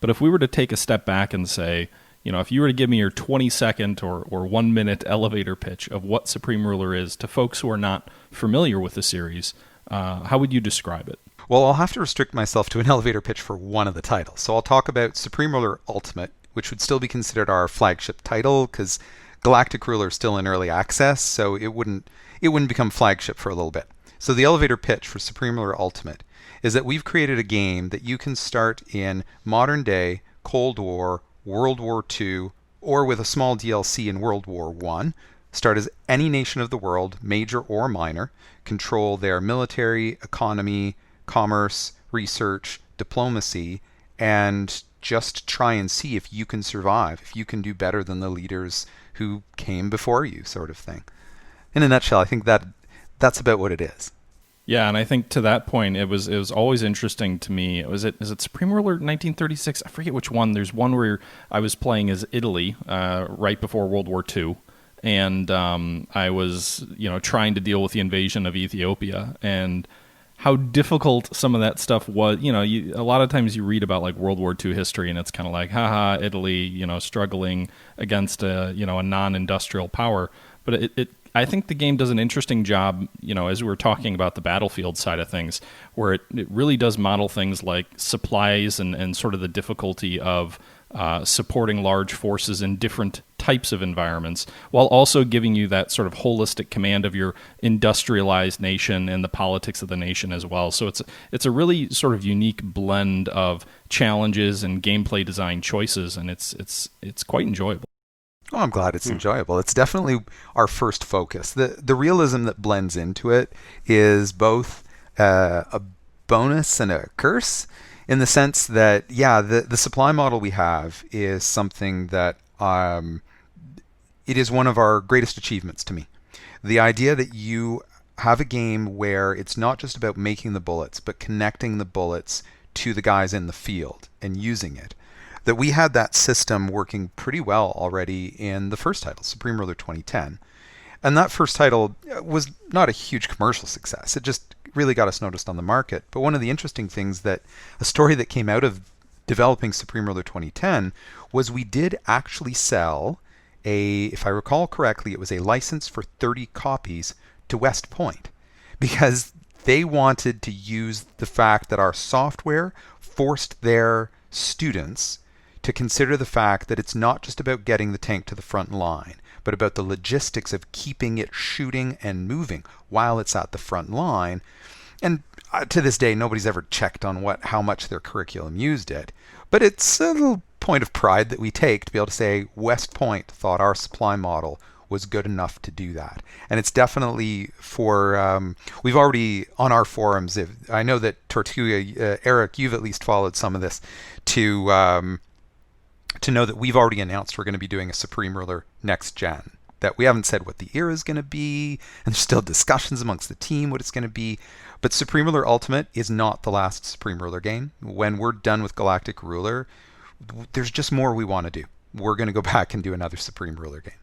But if we were to take a step back and say, if you were to give me your 20-second or 1 minute elevator pitch of what Supreme Ruler is to folks who are not familiar with the series, how would you describe it? Well, I'll have to restrict myself to an elevator pitch for one of the titles. So I'll talk about Supreme Ruler Ultimate, which would still be considered our flagship title because Galactic Ruler is still in early access, so it wouldn't become flagship for a little bit. So the elevator pitch for Supreme Ruler Ultimate is that we've created a game that you can start in modern day, Cold War, World War II, or with a small DLC in World War I. Start as any nation of the world, major or minor, control their military, economy, commerce, research, diplomacy, and just try and see if you can survive, if you can do better than the leaders who came before you, sort of thing. In a nutshell, I think that's about what it is. Yeah, and I think to that point, it was always interesting to me. Is it Supreme Ruler 1936? I forget which one. There's one where I was playing as Italy right before World War II, and I was trying to deal with the invasion of Ethiopia and how difficult some of that stuff was. A lot of times you read about like World War II history, and it's kind of like, haha, Italy, struggling against a non-industrial power, but it I think the game does an interesting job, as we were talking about the battlefield side of things, where it really does model things like supplies and sort of the difficulty of supporting large forces in different types of environments, while also giving you that sort of holistic command of your industrialized nation and the politics of the nation as well. So it's a really sort of unique blend of challenges and gameplay design choices, and it's quite enjoyable. Oh, I'm glad it's enjoyable. It's definitely our first focus. The realism that blends into it is both a bonus and a curse, in the sense that, the supply model we have is something that it is one of our greatest achievements to me. The idea that you have a game where it's not just about making the bullets, but connecting the bullets to the guys in the field and using it. That we had that system working pretty well already in the first title, Supreme Ruler 2010. And that first title was not a huge commercial success. It just really got us noticed on the market. But one of the interesting things a story that came out of developing Supreme Ruler 2010 was we did actually sell if I recall correctly, it was a license for 30 copies to West Point, because they wanted to use the fact that our software forced their students to consider the fact that it's not just about getting the tank to the front line, but about the logistics of keeping it shooting and moving while it's at the front line. And to this day, nobody's ever checked on how much their curriculum used it. But it's a little point of pride that we take to be able to say West Point thought our supply model was good enough to do that. And it's definitely we've already on our forums, I know that Tortuga, Eric, you've at least followed some of this, to know that we've already announced we're going to be doing a Supreme Ruler next gen. That we haven't said what the era is going to be, and there's still discussions amongst the team what it's going to be. But Supreme Ruler Ultimate is not the last Supreme Ruler game. When we're done with Galactic Ruler, there's just more we want to do. We're going to go back and do another Supreme Ruler game.